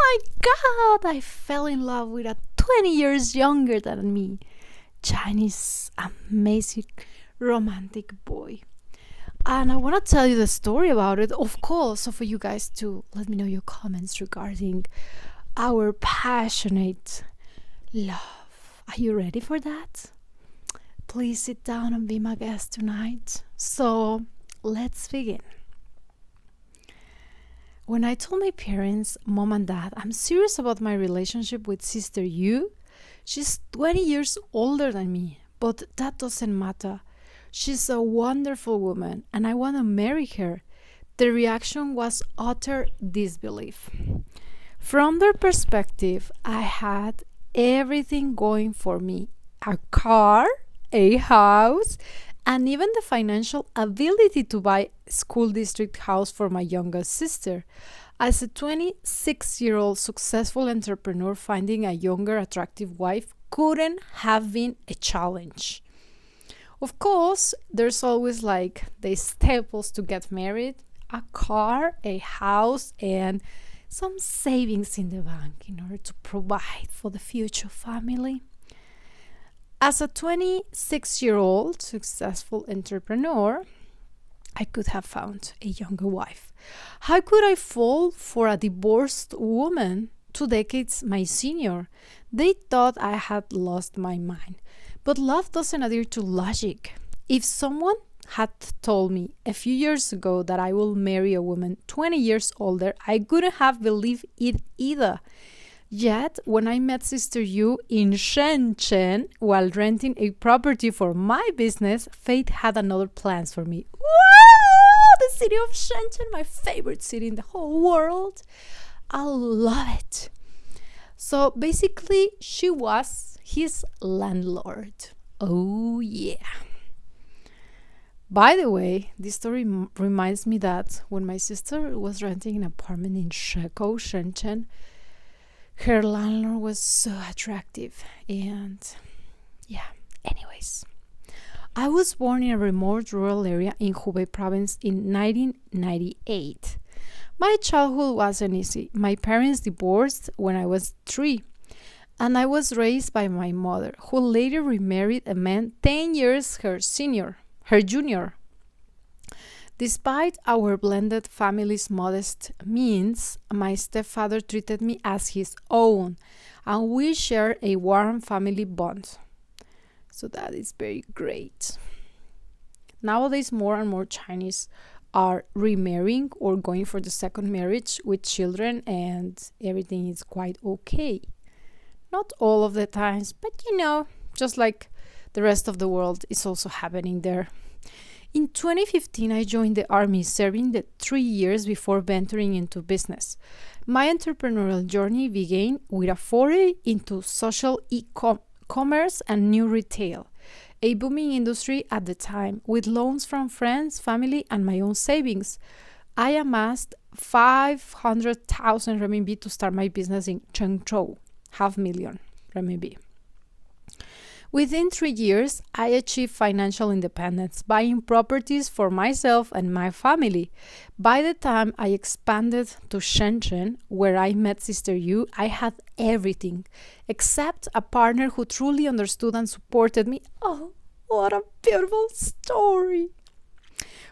my God, I fell in love with a 20 years younger than me Chinese amazing romantic boy. And I want to tell you the story about it, of course, so for you guys to let me know your comments regarding our passionate love. Are you ready for that? Please sit down and be my guest tonight. So let's begin. When I told my parents, mom and dad, I'm serious about my relationship with sister Yu, she's 20 years older than me, but that doesn't matter. She's a wonderful woman and I want to marry her. The reaction was utter disbelief. From their perspective, I had everything going for me: a car, a house, and even the financial ability to buy a school district house for my youngest sister. As a 26-year-old successful entrepreneur, finding a younger, attractive wife couldn't have been a challenge. Of course, there's always like the staples to get married: a car, a house, and some savings in the bank in order to provide for the future family. As a 26-year-old successful entrepreneur, I could have found a younger wife. How could I fall for a divorced woman 2 decades my senior? They thought I had lost my mind. But love doesn't adhere to logic. If someone had told me a few years ago that I will marry a woman 20 years older, I couldn't have believed it either. Yet, when I met Sister Yu in Shenzhen while renting a property for my business, fate had another plans for me. Wow! The city of Shenzhen, my favorite city in the whole world. I love it. So basically, she was his landlord. Oh yeah. By the way, this story reminds me that when my sister was renting an apartment in Shenzhen, her landlord was so attractive. And yeah, anyways. I was born in a remote rural area in Hubei province in 1998. My childhood wasn't easy. My parents divorced when I was 3, and I was raised by my mother, who later remarried a man 10 years her junior. Despite our blended family's modest means, my stepfather treated me as his own, and we share a warm family bond. So that is very great. Nowadays, more and more Chinese are remarrying or going for the second marriage with children, and everything is quite okay. Not all of the times, but just like the rest of the world is also happening there. In 2015, I joined the army, serving the 3 years before venturing into business. My entrepreneurial journey began with a foray into social e-commerce and new retail, a booming industry at the time. With loans from friends, family, and my own savings, I amassed 500,000 renminbi to start my business in Chengzhou, 500,000 renminbi. Within 3 years, I achieved financial independence, buying properties for myself and my family. By the time I expanded to Shenzhen, where I met Sister Yu, I had everything, except a partner who truly understood and supported me. Oh, what a beautiful story!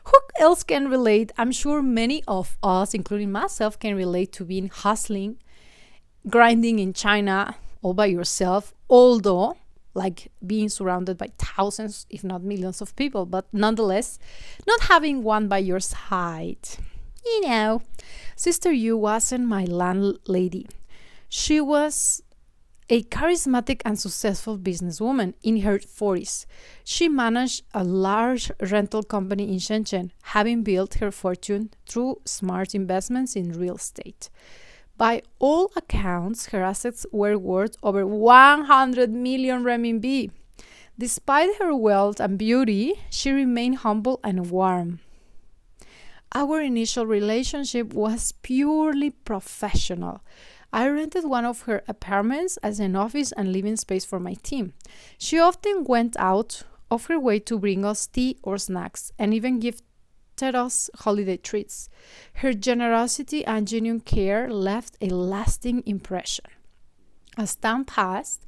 Who else can relate? I'm sure many of us, including myself, can relate to being hustling, grinding in China all by yourself, although like being surrounded by thousands, if not millions of people, but nonetheless, not having one by your side. Sister Yu wasn't my landlady. She was a charismatic and successful businesswoman in her 40s. She managed a large rental company in Shenzhen, having built her fortune through smart investments in real estate. By all accounts, her assets were worth over 100 million renminbi. Despite her wealth and beauty, she remained humble and warm. Our initial relationship was purely professional. I rented one of her apartments as an office and living space for my team. She often went out of her way to bring us tea or snacks, and even give gifted us holiday treats. Her generosity and genuine care left a lasting impression. As time passed,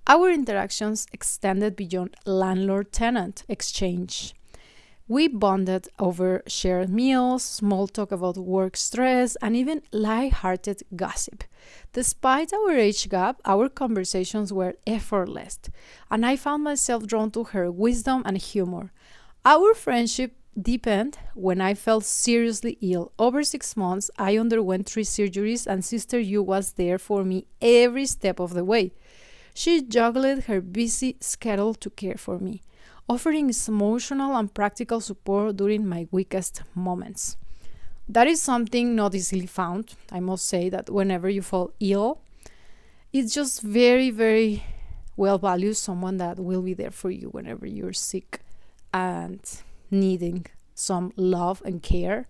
our interactions extended beyond landlord-tenant exchange. We bonded over shared meals, small talk about work stress, and even light-hearted gossip. Despite our age gap, our conversations were effortless, and I found myself drawn to her wisdom and humor. Our friendship deepened when I fell seriously ill. Over 6 months, I underwent 3 surgeries, and Sister Yu was there for me every step of the way. She juggled her busy schedule to care for me, offering emotional and practical support during my weakest moments. That is something not easily found. I must say that whenever you fall ill, it's just very, very well valued someone that will be there for you whenever you're sick and needing some love and care.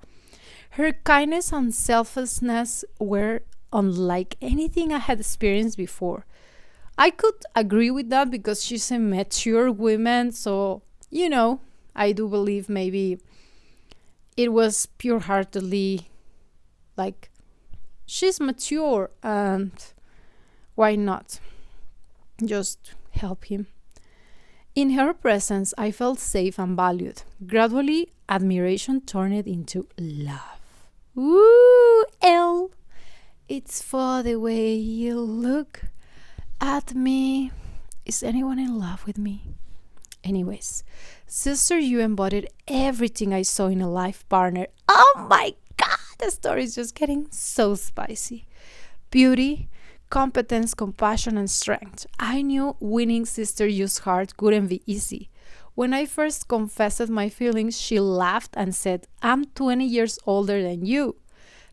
Her kindness and selflessness were unlike anything I had experienced before. I could agree with that because she's a mature woman, so I do believe maybe it was pure heartedly like she's mature and why not just help him. In her presence, I felt safe and valued. Gradually, admiration turned into love. Woo, Elle! It's for the way you look at me. Is anyone in love with me? Anyways, Sister You embodied everything I saw in a life partner. Oh my god, the story is just getting so spicy. Beauty, competence, compassion, and strength. I knew winning Sister Yu's heart couldn't be easy. When I first confessed my feelings, she laughed and said, "I'm 20 years older than you."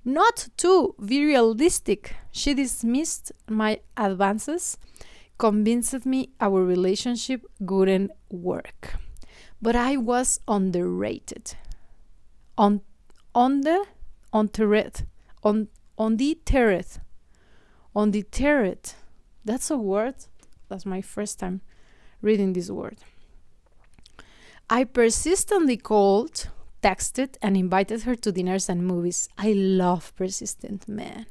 Not to be realistic. She dismissed my advances, convinced me our relationship wouldn't work. But I was underrated. Undeterred. That's a word. That's my first time reading this word. I persistently called, texted, and invited her to dinners and movies. I love persistent men.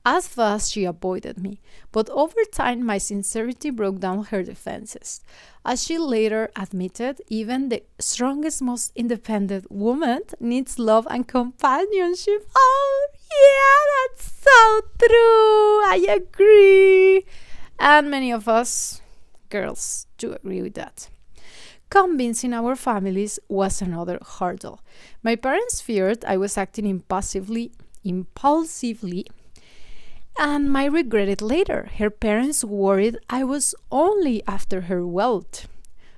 At first, she avoided me, but over time, my sincerity broke down her defenses. As she later admitted, even the strongest, most independent woman needs love and companionship. Oh, yeah, that's so true. I agree. And many of us girls do agree with that. Convincing our families was another hurdle. My parents feared I was acting impulsively, and might regret it later. Her parents worried I was only after her wealth.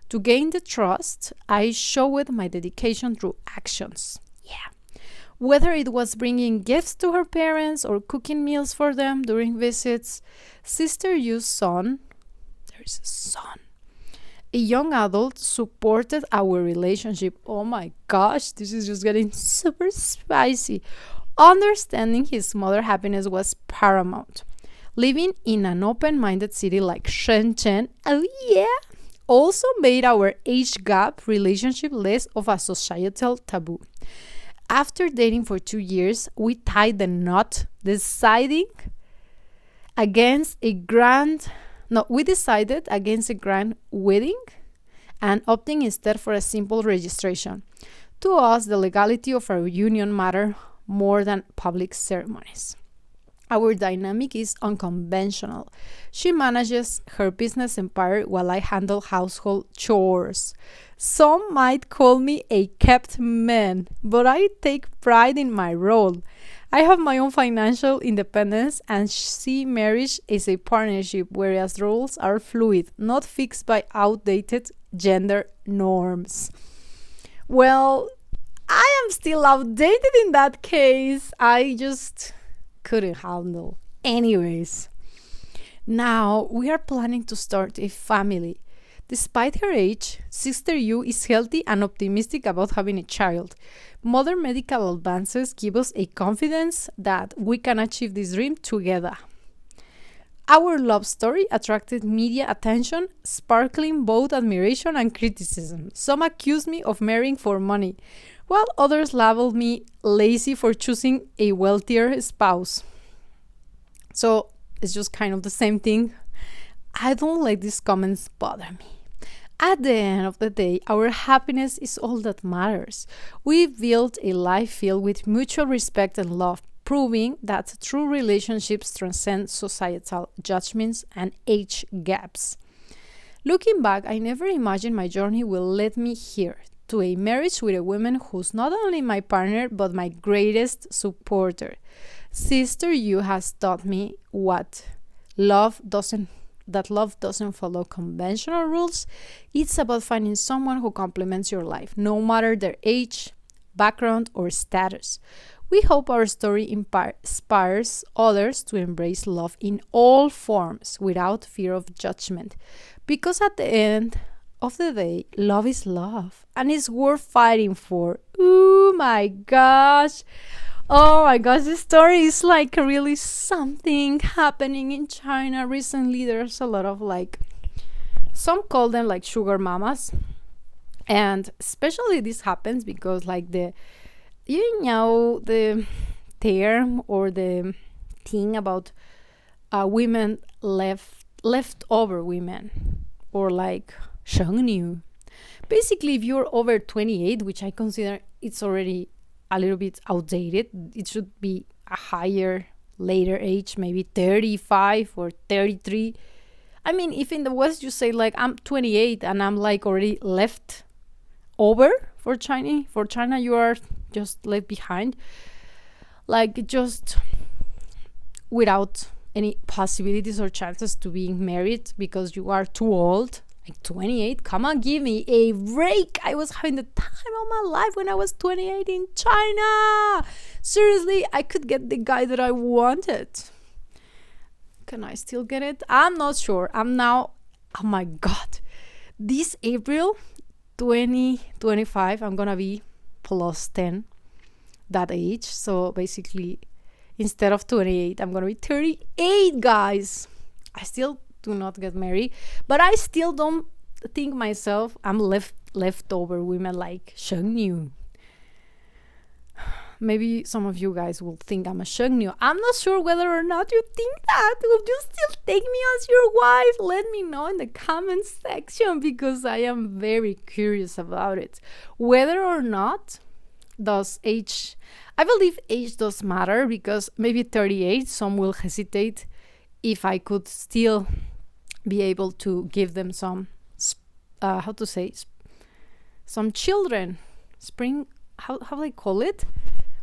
To gain the trust, I showed my dedication through actions. Yeah. Whether it was bringing gifts to her parents or cooking meals for them during visits, Sister Yu's son, there's a son, a young adult, supported our relationship. Oh my gosh, this is just getting super spicy. Understanding his mother's happiness was paramount. Living in an open-minded city like Shenzhen, oh yeah, also made our age gap relationship less of a societal taboo. After dating for 2 years, we tied the knot, we decided against a grand wedding and opting instead for a simple registration. To us, the legality of our union mattered more than public ceremonies. Our dynamic is unconventional. She manages her business empire while I handle household chores. Some might call me a kept man, but I take pride in my role. I have my own financial independence and see marriage as a partnership, whereas roles are fluid, not fixed by outdated gender norms. Well, I am still outdated in that case. I just couldn't handle. Anyways, now we are planning to start a family. Despite her age, Sister Yu is healthy and optimistic about having a child. Modern medical advances give us a confidence that we can achieve this dream together. Our love story attracted media attention, sparkling both admiration and criticism. Some accused me of marrying for money, while others labeled me lazy for choosing a wealthier spouse. So it's just kind of the same thing. I don't let these comments bother me. At the end of the day, our happiness is all that matters. We've built a life filled with mutual respect and love, proving that true relationships transcend societal judgments and age gaps. Looking back, I never imagined my journey will lead me here, to a marriage with a woman who's not only my partner but my greatest supporter. Sister You has taught me that love doesn't follow conventional rules. It's about finding someone who complements your life, no matter their age, background, or status. We hope our story inspires others to embrace love in all forms without fear of judgment. Because at the end of the day, love is love and it's worth fighting for. Oh my gosh. Oh my gosh, this story is like really something happening in China recently. There's a lot of some call them like sugar mamas. And especially this happens because the term or the thing about women leftover women or shengniu. Basically, if you're over 28, which I consider it's already a little bit outdated, it should be a higher, later age, maybe 35 or 33. I mean, if in the West you say I'm 28 and I'm already left over for China you are just left behind, just without any possibilities or chances to being married because you are too old. 28, come on, give me a break. I was having the time of my life when I was 28 in China. Seriously, I could get the guy that I wanted. Can I still get it? I'm not sure. I'm now, oh my God, this April 2025, I'm gonna be plus 10 that age. So basically, instead of 28, I'm gonna be 38, guys. I still do not get married, but I still don't think myself I'm leftover women like Shengniu. Maybe some of you guys will think I'm a Shengniu. I'm not sure whether or not you think that. Will you still take me as your wife? Let me know in the comments section because I am very curious about it. Whether or not does age, I believe age does matter because maybe 38, some will hesitate if I could still be able to give them some some children, spring, how they call it,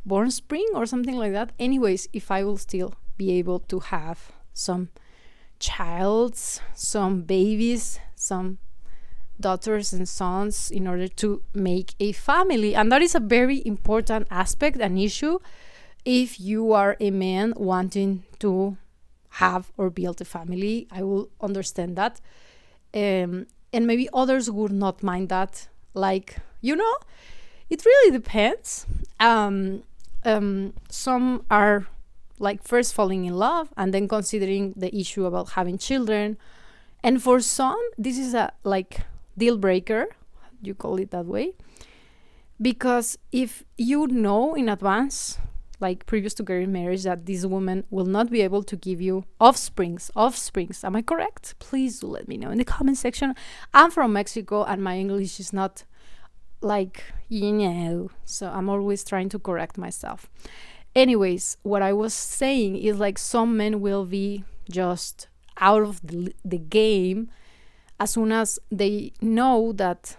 born spring or something like that. Anyways, if I will still be able to have some childs, some babies, some daughters and sons in order to make a family. And that is a very important aspect, an issue, if you are a man wanting to have or build a family. I will understand that. And maybe others would not mind that. It really depends. Some are first falling in love and then considering the issue about having children. And for some, this is a deal breaker, you call it that way. Because if you know in advance, previous to getting married, that this woman will not be able to give you offsprings. Am I correct? Please do let me know in the comment section. I'm from Mexico and my English is not so I'm always trying to correct myself. Anyways, what I was saying is some men will be just out of the game as soon as they know that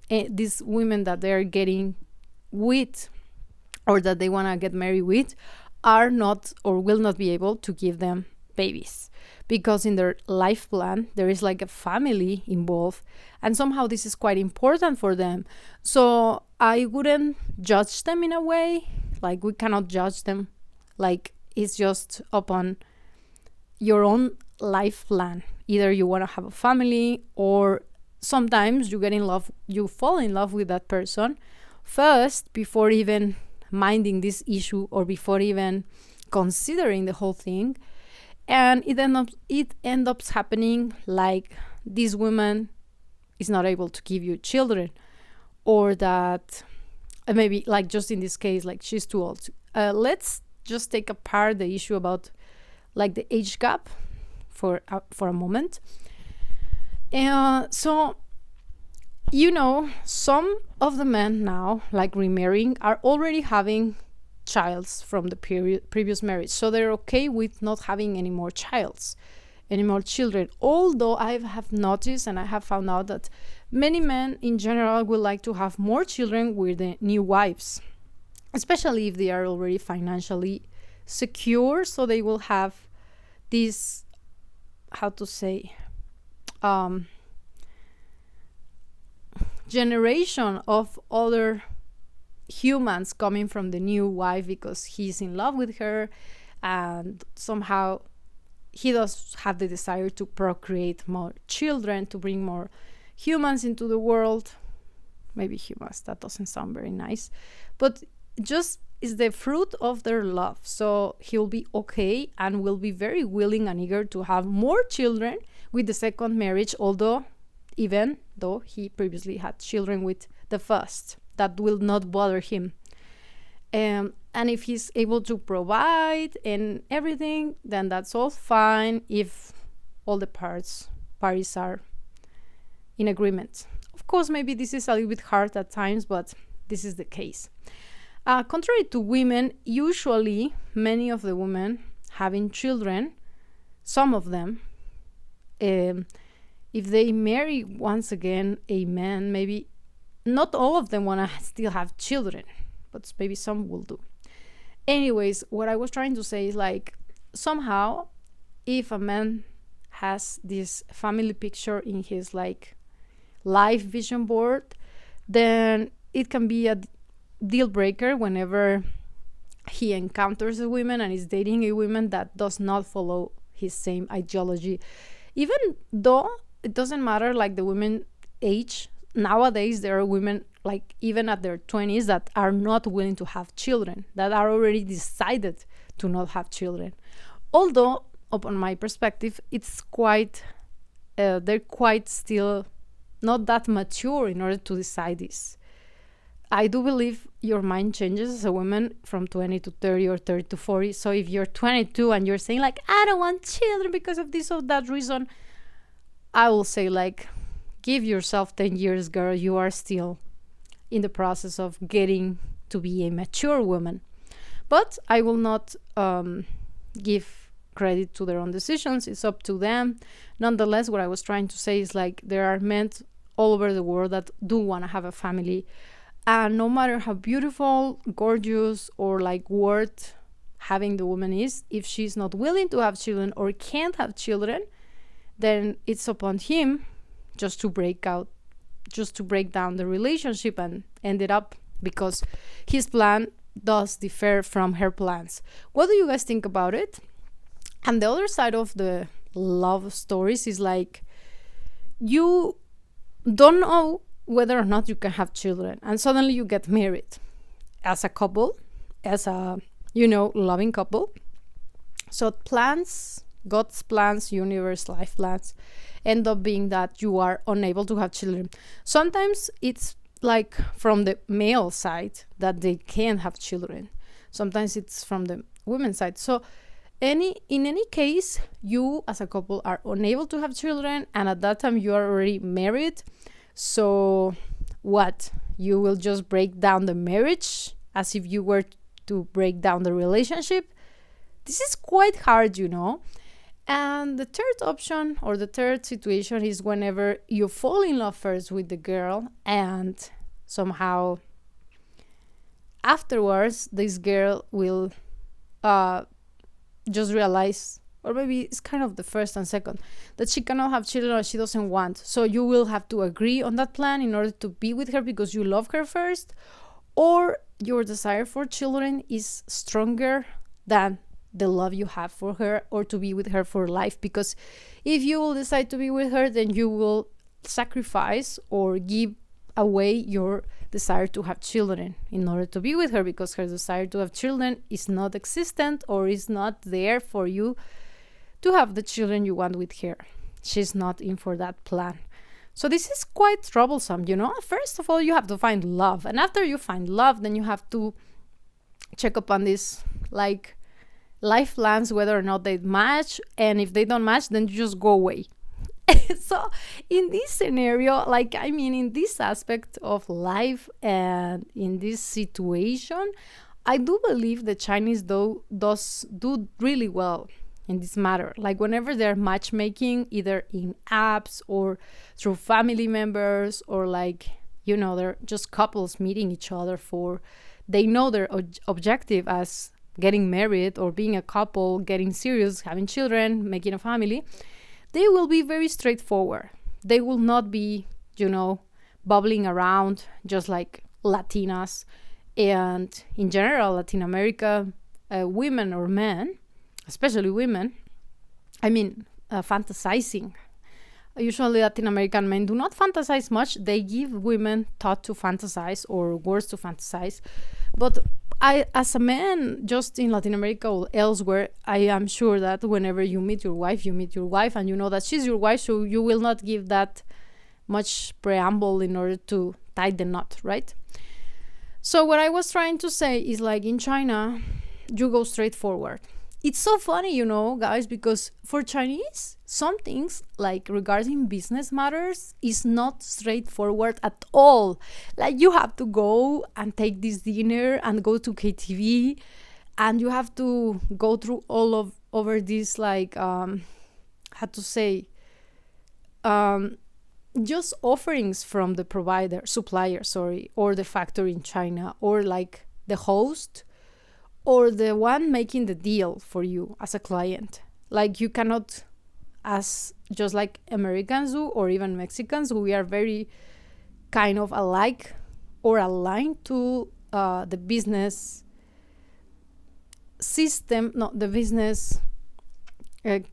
these women that they're getting with or that they want to get married with are not or will not be able to give them babies because in their life plan there is a family involved and somehow this is quite important for them. So I wouldn't judge them in a way, we cannot judge them, it's just upon your own life plan. Either you want to have a family or sometimes you fall in love with that person first before even minding this issue or before even considering the whole thing, and it ends up happening this woman is not able to give you children, or that maybe like just in this case, like she's too old. Let's just take apart the issue about like the age gap for a moment. So some of the men now, like remarrying, are already having childs from the previous marriage, so they're okay with not having any more children. Although I have noticed and I have found out that many men in general would like to have more children with the new wives, especially if they are already financially secure, so they will have this, how to say, generation of other humans coming from the new wife, because he's in love with her and somehow he does have the desire to procreate more children, to bring more humans into the world. Maybe humans, that doesn't sound very nice, but just is the fruit of their love. So he'll be okay and will be very willing and eager to have more children with the second marriage, even though he previously had children with the first. That will not bother him. And if he's able to provide and everything, then that's all fine, if all the parties are in agreement. Of course, maybe this is a little bit hard at times, but this is the case. Contrary to women, usually many of the women having children, some of them, if they marry once again a man, maybe not all of them want to still have children, but maybe some will do. Anyways, what I was trying to say is, like, somehow if a man has this family picture in his like life vision board, then it can be a deal breaker whenever he encounters a woman and is dating a woman that does not follow his same ideology. Even though it doesn't matter like the women age, nowadays there are women like even at their 20s that are not willing to have children, that are already decided to not have children. Although upon my perspective, it's quite they're quite still not that mature in order to decide this. I do believe your mind changes as a woman from 20 to 30 or 30 to 40. So if you're 22 and you're saying like, I don't want children because of this or that reason, I will say like, give yourself 10 years, girl. You are still in the process of getting to be a mature woman. But I will not give credit to their own decisions. It's up to them. Nonetheless, what I was trying to say is like, there are men all over the world that do want to have a family. And no matter how beautiful, gorgeous, or like worth having the woman is, if she's not willing to have children or can't have children, then it's upon him just to break down the relationship and end it up, because his plan does differ from her plans. What do you guys think about it? And the other side of the love stories is like, you don't know whether or not you can have children, and suddenly you get married as a couple, as a loving couple. So plans, God's plans, universe, life plans, end up being that you are unable to have children. Sometimes it's like from the male side that they can't have children. Sometimes it's from the women's side. So in any case, you as a couple are unable to have children, and at that time you are already married. So what? You will just break down the marriage as if you were to break down the relationship? This is quite hard, And the third option or the third situation is whenever you fall in love first with the girl, and somehow afterwards this girl will just realize, or maybe it's kind of the first and second, that she cannot have children or she doesn't want. So you will have to agree on that plan in order to be with her because you love her first, or your desire for children is stronger than the love you have for her, or to be with her for life. Because if you will decide to be with her, then you will sacrifice or give away your desire to have children in order to be with her, because her desire to have children is not existent or is not there for you to have the children you want with her. She's not in for that plan. So this is quite troublesome, you know. First of all, you have to find love, and after you find love, then you have to check up on this, like, life plans, whether or not they match, and if they don't match, then you just go away. So in this scenario, like, I mean, in this aspect of life and in this situation, I do believe the Chinese does do really well in this matter. Like, whenever they're matchmaking, either in apps or through family members, or, like, you know, they're just couples meeting each other for, they know their objective as getting married or being a couple, getting serious, having children, making a family, they will be very straightforward. They will not be, you know, bubbling around just like Latinas and in general Latin America women or men, especially women, fantasizing. Usually Latin American men do not fantasize much. They give women thought to fantasize or words to fantasize. But I, as a man, just in Latin America or elsewhere, I am sure that whenever you meet your wife and you know that she's your wife, so you will not give that much preamble in order to tie the knot, right? So what I was trying to say is, like, in China, you go straight forward. It's so funny, you know, guys, because for Chinese, some things, like regarding business matters, is not straightforward at all. Like, you have to go and take this dinner and go to KTV, and you have to go through all of over this, like, just offerings from the supplier, or the factory in China, or like the host, or the one making the deal for you as a client. Like, you cannot, as just like Americans do, or even Mexicans, we are very kind of alike or aligned to the business system, not the business, the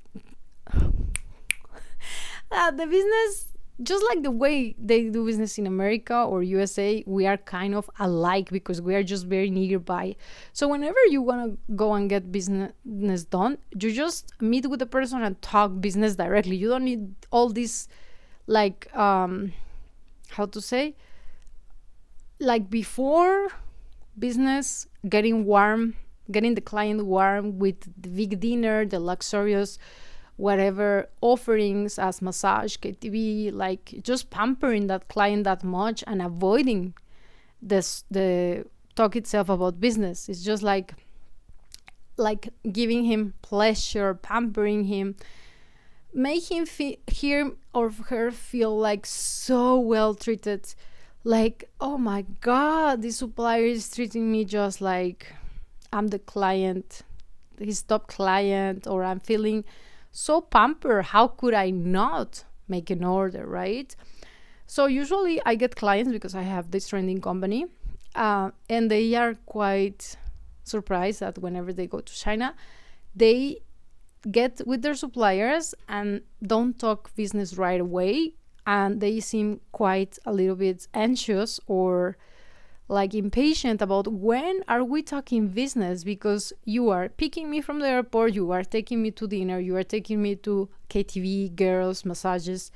business, just like the way they do business in America or USA, we are kind of alike because we are just very nearby. So whenever you want to go and get business done, you just meet with the person and talk business directly. You don't need all this, like, like, before business, getting the client warm with the big dinner, the luxurious whatever offerings as massage, KTV, like, just pampering that client that much and avoiding the talk itself about business. It's just like giving him pleasure, pampering him, make him he or her feel like so well treated. Like, oh my God, this supplier is treating me just like I'm the client, his top client, or I'm feeling so pampered. How could I not make an order, right? So usually I get clients because I have this trending company, and they are quite surprised that whenever they go to China, they get with their suppliers and don't talk business right away, and they seem quite a little bit anxious or like impatient about when are we talking business, because you are picking me from the airport, you are taking me to dinner, you are taking me to KTV, girls, massages,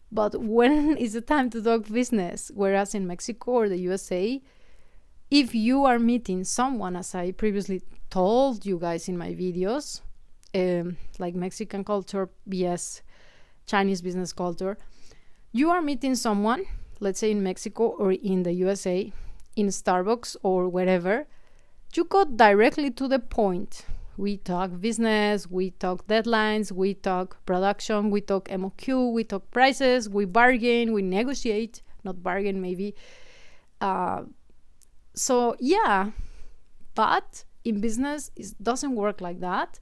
but when is the time to talk business? Whereas in Mexico or the USA, if you are meeting someone, as I previously told you guys in my videos, like Mexican culture vs Chinese business culture, you are meeting someone, let's say in Mexico or in the USA, in Starbucks or wherever, you go directly to the point. We talk business, we talk deadlines, we talk production, we talk MOQ, we talk prices, we bargain, we negotiate, not bargain maybe. So yeah, but in business it doesn't work like that.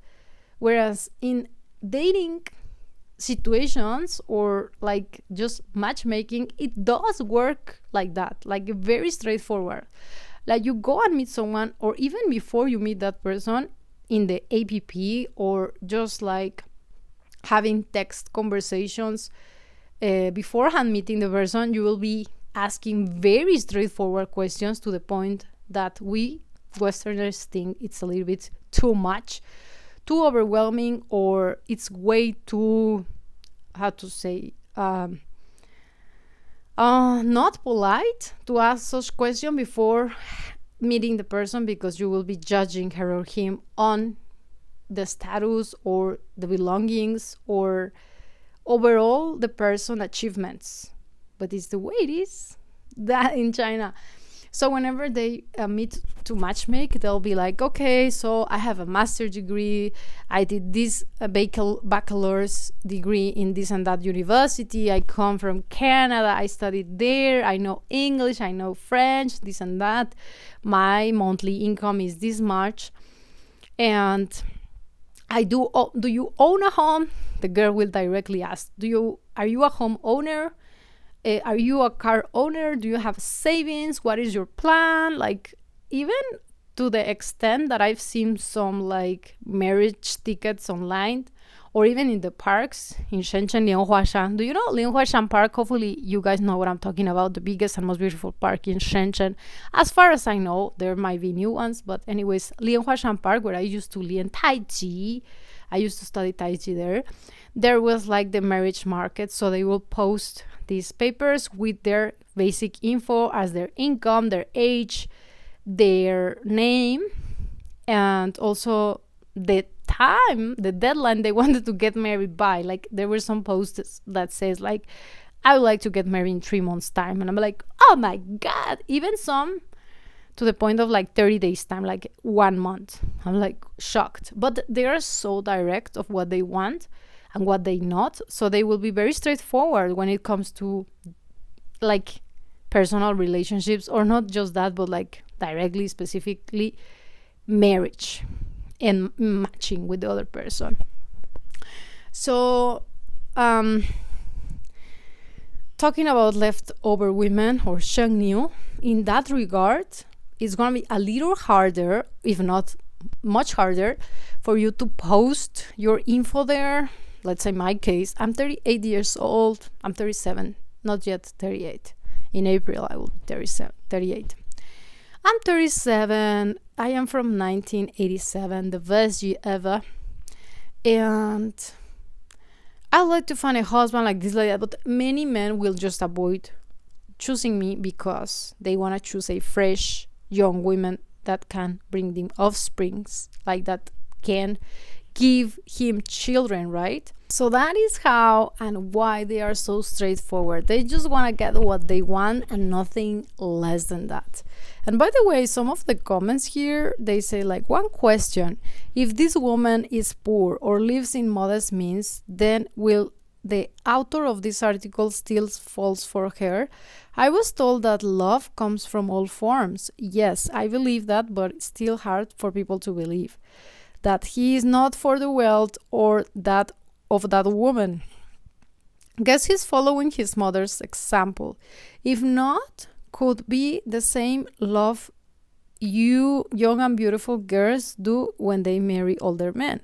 Whereas in dating situations or like just matchmaking, it does work like that, like very straightforward. Like, you go and meet someone, or even before you meet that person in the app, or just like having text conversations beforehand meeting the person, you will be asking very straightforward questions to the point that we Westerners think it's a little bit too much, too overwhelming, or it's way too, Not polite to ask such question before meeting the person, because you will be judging her or him on the status or the belongings or overall the person achievements. But it's the way it is that in China. So whenever they meet to matchmake, they'll be like, okay, so I have a master's degree, I did this bachelor's degree in this and that university, I come from Canada, I studied there, I know English, I know French, this and that, my monthly income is this much, and do you own a home? The girl will directly ask, are you a homeowner? Are you a car owner? Do you have savings? What is your plan? Like, even to the extent that I've seen some like marriage tickets online, or even in the parks in Shenzhen, Lianhuashan. Do you know Lianhuashan Park? Hopefully you guys know what I'm talking about, the biggest and most beautiful park in Shenzhen. As far as I know, there might be new ones, but anyways, Lianhuashan Park, where I used to learn Tai Chi, I used to study Tai Chi there was like the marriage market, so they will post these papers with their basic info as their income, their age, their name, and also the time, the deadline they wanted to get married by. Like, there were some posts that says like, I would like to get married in 3 months time, and I'm like, oh my god. Even some to the point of like 30 days time, like 1 month. I'm like shocked. But they are so direct of what they want and what they not, so they will be very straightforward when it comes to like personal relationships, or not just that, but like directly, specifically marriage and matching with the other person. So talking about leftover women or shengniu, in that regard, it's gonna be a little harder, if not much harder, for you to post your info there. Let's say my case, I'm 38 years old. I'm 37, not yet 38. In April, I will be 38. I'm 37. I am from 1987, the best year ever. And I like to find a husband like this, like that. But many men will just avoid choosing me because they want to choose a fresh, young woman that can bring them offsprings, like that can give him children, right? So that is how and why they are so straightforward. They just want to get what they want and nothing less than that. And by the way, some of the comments here, they say like, one question: if this woman is poor or lives in modest means, then will the author of this article still falls for her? I was told that love comes from all forms. Yes, I believe that, but it's still hard for people to believe that he is not for the wealth or that of that woman. Guess he's following his mother's example. If not, could be the same love you young and beautiful girls do when they marry older men.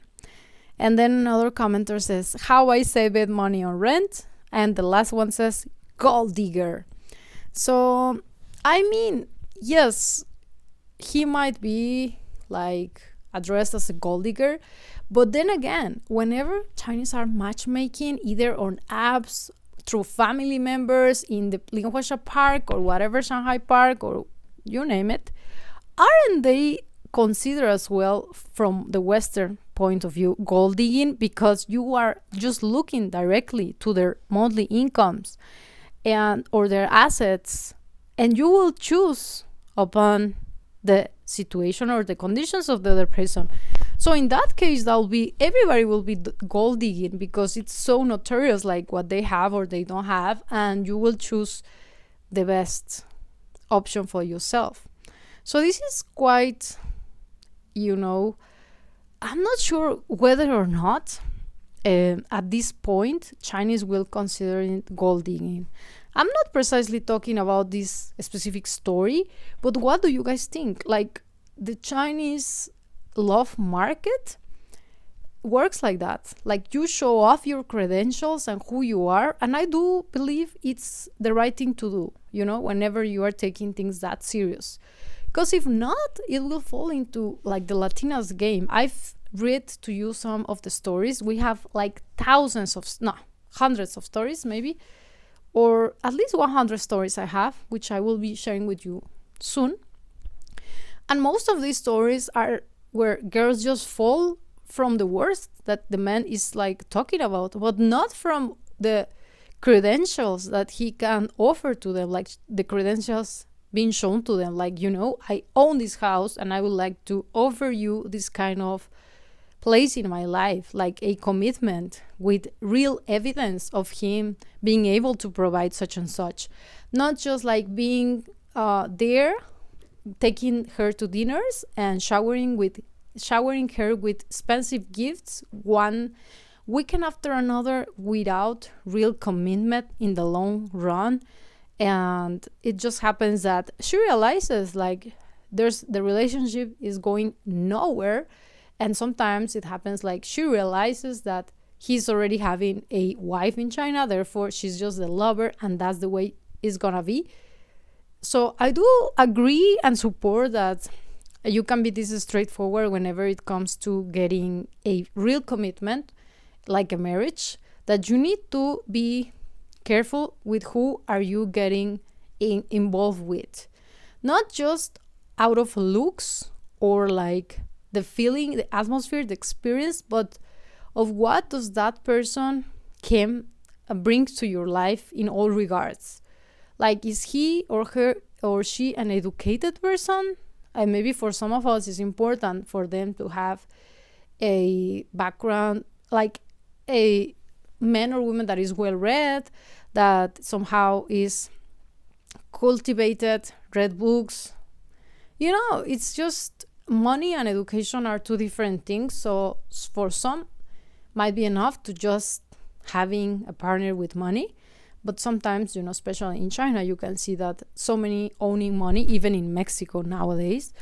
And then another commenter says, how I saved money on rent. And the last one says, gold digger. So, I mean, yes, he might be like addressed as a gold digger, but then again, whenever Chinese are matchmaking, either on apps, through family members, in the Lianhuasha Park or whatever, Shanghai Park, or you name it, aren't they considered as well, from the Western point of view, gold digging? Because you are just looking directly to their monthly incomes and or their assets, and you will choose upon the situation or the conditions of the other person. So in that case, everybody will be gold digging, because it's so notorious, like what they have or they don't have, and you will choose the best option for yourself. So this is quite, I'm not sure whether or not at this point Chinese will consider it gold digging. I'm not precisely talking about this specific story, but what do you guys think? Like, the Chinese love market works like that. Like, you show off your credentials and who you are, and I do believe it's the right thing to do, whenever you are taking things that serious. Because if not, it will fall into like the Latinas game. I've read to you some of the stories. We have like hundreds of stories maybe, or at least 100 stories I have, which I will be sharing with you soon. And most of these stories are where girls just fall from the worst that the man is like talking about, but not from the credentials that he can offer to them, like the credentials being shown to them, like, I own this house and I would like to offer you this kind of place in my life, like a commitment with real evidence of him being able to provide such and such, not just like being there, taking her to dinners and showering her with expensive gifts one weekend after another without real commitment in the long run. And it just happens that she realizes like the relationship is going nowhere. And sometimes it happens like she realizes that he's already having a wife in China, therefore she's just the lover, and that's the way it's gonna be. So I do agree and support that you can be this straightforward whenever it comes to getting a real commitment, like a marriage, that you need to be careful with who are you getting involved with. Not just out of looks or like the feeling, the atmosphere, the experience, but of what does that person brings to your life in all regards. Like, is he or her or she an educated person? And maybe for some of us, it's important for them to have a background, like a man or woman that is well read, that somehow is cultivated, read books. It's just money and education are two different things. So for some, might be enough to just having a partner with money. But sometimes, especially in China, you can see that so many owning money, even in Mexico nowadays,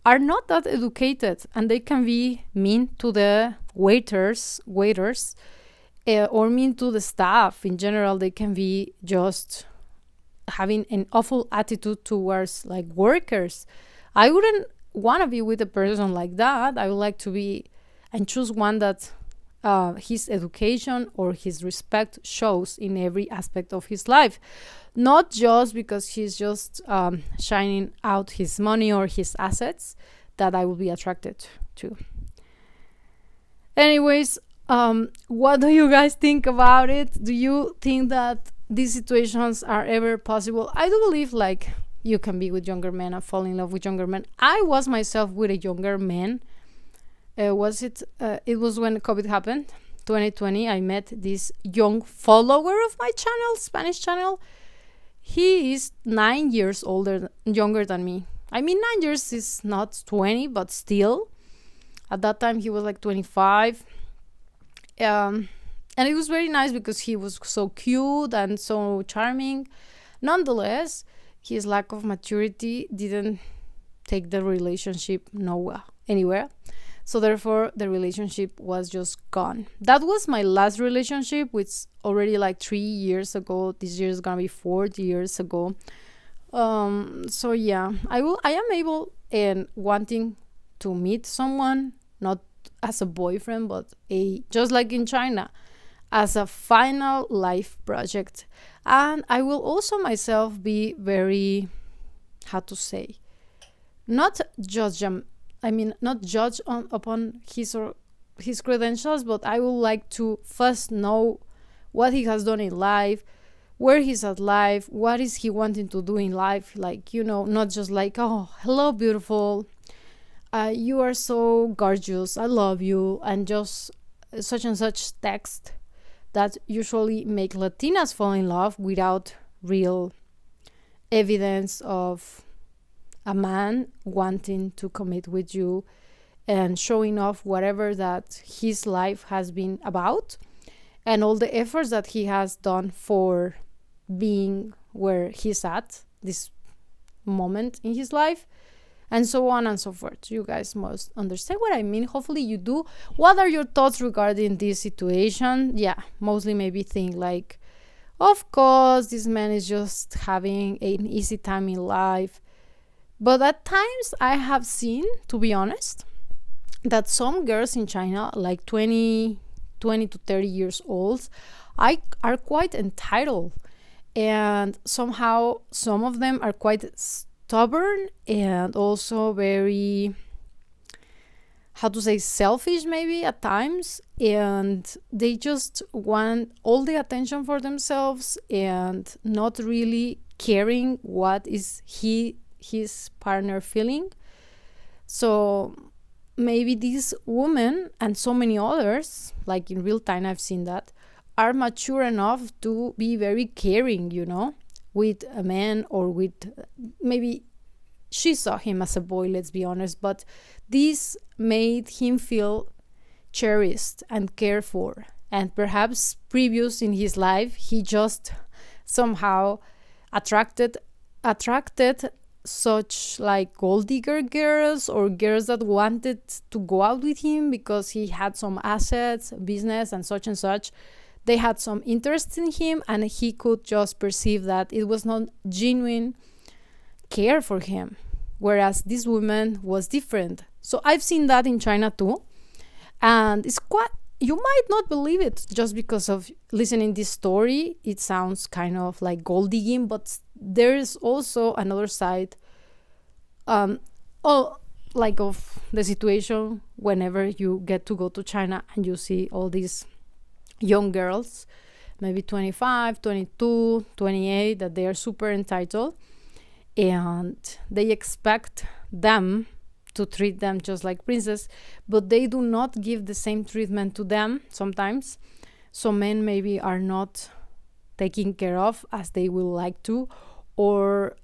are not that educated, and they can be mean to the waiters, or mean to the staff. In general, they can be just having an awful attitude towards like workers. I wouldn't want to be with a person like that. I would like to be and choose one that his education or his respect shows in every aspect of his life, not just because he's just shining out his money or his assets that I will be attracted to. Anyways, what do you guys think about it? Do you think that these situations are ever possible? I do believe like you can be with younger men and fall in love with younger men. I was myself with a younger man. It was when COVID happened, 2020. I met this young follower of my channel, Spanish channel. He is 9 years younger than me. I mean, 9 years is not 20, but still. At that time, he was like 25. And it was very nice because he was so cute and so charming. Nonetheless, his lack of maturity didn't take the relationship anywhere. So therefore, the relationship was just gone. That was my last relationship, which already like 3 years ago. This year is gonna be 4 years ago. So yeah, I am able and wanting to meet someone, not as a boyfriend, but just like in China, as a final life project. And I will also myself be very, not judge upon his credentials, but I would like to first know what he has done in life, where he's at life, what is he wanting to do in life, like, not just like, oh, hello, beautiful, you are so gorgeous, I love you, and just such and such text that usually make Latinas fall in love without real evidence of a man wanting to commit with you and showing off whatever that his life has been about and all the efforts that he has done for being where he's at this moment in his life, and so on and so forth. You guys must understand what I mean. Hopefully you do. What are your thoughts regarding this situation? Yeah, mostly maybe think like, of course, this man is just having an easy time in life. But at times I have seen, to be honest, that some girls in China, like 20 to 30 years old, are quite entitled. And somehow some of them are quite stubborn and also very, how to say, selfish maybe at times, and they just want all the attention for themselves and not really caring what is his partner feeling. So maybe these women and so many others, like in real time I've seen that, are mature enough to be very caring, with a man, or with, maybe she saw him as a boy, let's be honest, but this made him feel cherished and cared for. And perhaps previous in his life, he just somehow attracted such like gold digger girls, or girls that wanted to go out with him because he had some assets, business, and such. They had some interest in him, and he could just perceive that it was not genuine care for him, whereas this woman was different. So I've seen that in China too, and it's quite, you might not believe it just because of listening this story. It sounds kind of like gold digging, but there is also another side, like of the situation whenever you get to go to China and you see all these young girls, maybe 25, 22, 28, that they are super entitled, and they expect them to treat them just like princess, but they do not give the same treatment to them sometimes. So men maybe are not taken care of as they would like to, or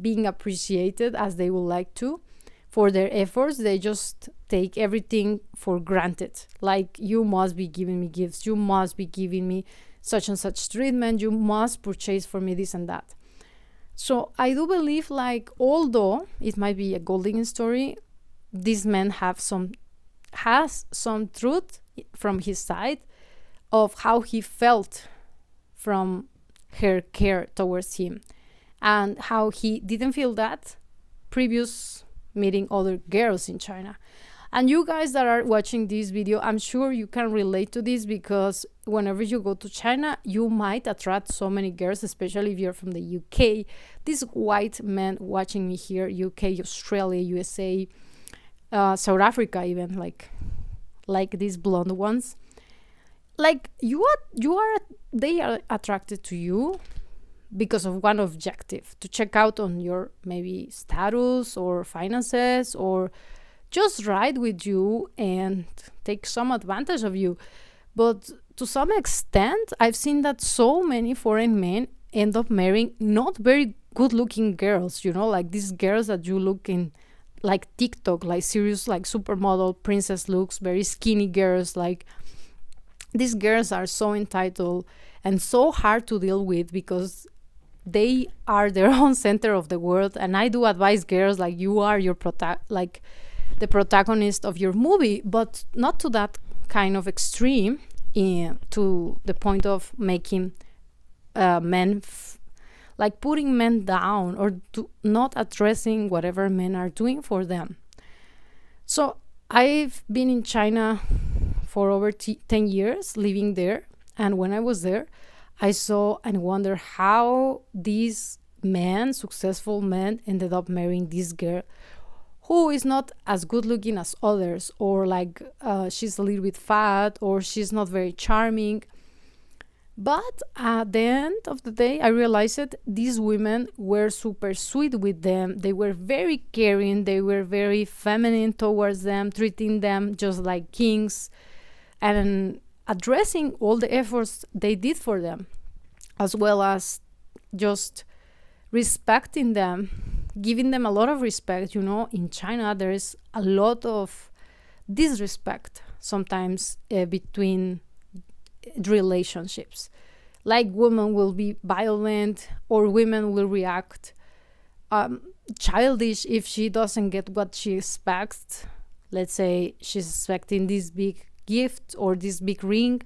being appreciated as they would like to for their efforts. They just take everything for granted, like, you must be giving me gifts, you must be giving me such and such treatment, you must purchase for me this and that. So I do believe, like, although it might be a golden story, this man has some truth from his side of how he felt from her care towards him, and how he didn't feel that previous meeting other girls in China. And you guys that are watching this video, I'm sure you can relate to this, because whenever you go to China, you might attract so many girls, especially if you're from the UK. These white men watching me here, UK, Australia, USA, South Africa, even, like these blonde ones. Like, they are attracted to you because of one objective: to check out on your maybe status or finances, or just ride with you and take some advantage of you. But to some extent, I've seen that so many foreign men end up marrying not very good looking girls, like these girls that you look in like TikTok, like serious, like supermodel princess looks, very skinny girls. Like, these girls are so entitled and so hard to deal with because they are their own center of the world. And I do advise girls, like, you are your like the protagonist of your movie, but not to that kind of extreme, to the point of making men like putting men down, or not addressing whatever men are doing for them. So I've been in China for over 10 years, living there, and when I was there, I saw and wondered how these men, successful men, ended up marrying this girl who is not as good looking as others, or like she's a little bit fat, or she's not very charming. But at the end of the day, I realized that these women were super sweet with them. They were very caring. They were very feminine towards them, treating them just like kings, and addressing all the efforts they did for them, as well as just respecting them, giving them a lot of respect. In China, there is a lot of disrespect sometimes between relationships. Like, women will be violent, or women will react childish if she doesn't get what she expects. Let's say she's expecting this big gift, or this big ring,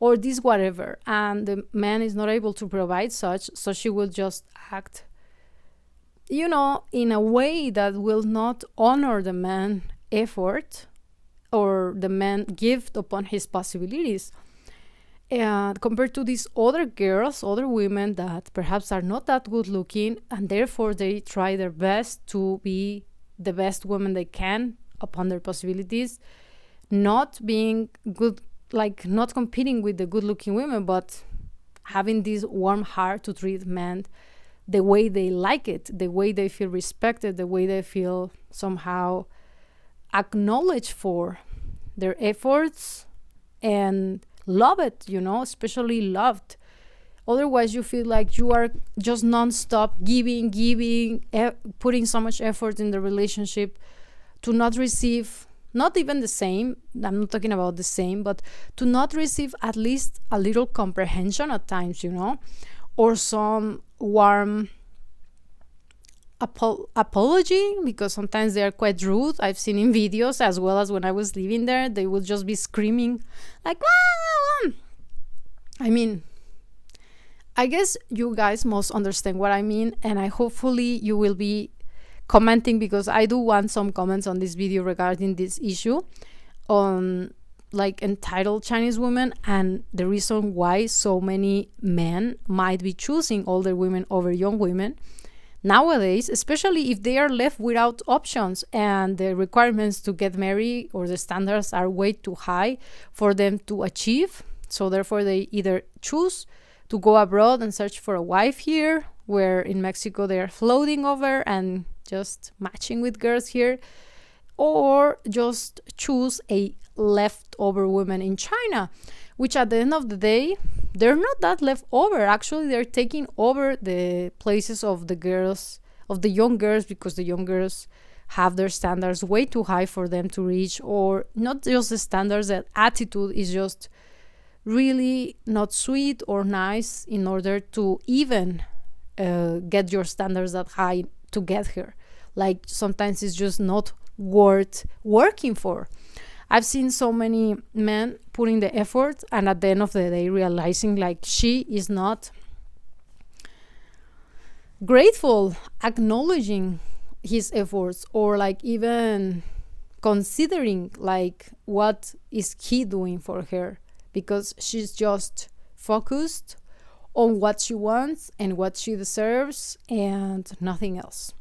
or this whatever, and the man is not able to provide such, so she will just act in a way that will not honor the man effort, or the man gift upon his possibilities. And compared to these other girls, other women that perhaps are not that good looking, and therefore they try their best to be the best woman they can upon their possibilities, not being good, like not competing with the good looking women, but having this warm heart to treat men the way they like it, the way they feel respected, the way they feel somehow acknowledged for their efforts and love it, especially loved. Otherwise, you feel like you are just nonstop giving, putting so much effort in the relationship to not receive, not even the same. I'm not talking about the same, but to not receive at least a little comprehension at times, or some warm apology, because sometimes they are quite rude. I've seen in videos, as well as when I was living there, they would just be screaming like, "Wah, wah, wah." I mean, I guess you guys must understand what I mean, and I hopefully you will be commenting, because I do want some comments on this video regarding this issue on like entitled Chinese women, and the reason why so many men might be choosing older women over young women nowadays, especially if they are left without options and the requirements to get married or the standards are way too high for them to achieve. So therefore they either choose to go abroad and search for a wife here, where in Mexico they are floating over and just matching with girls here, or just choose a leftover woman in China, which at the end of the day, they're not that leftover. Actually, they're taking over the places of the girls, of the young girls, because the young girls have their standards way too high for them to reach, or not just the standards, that attitude is just really not sweet or nice in order to even get your standards that high to get here. Like sometimes it's just not worth working for. I've seen so many men putting the effort and at the end of the day realizing like she is not grateful, acknowledging his efforts, or like even considering like what is he doing for her, because she's just focused on what she wants and what she deserves and nothing else.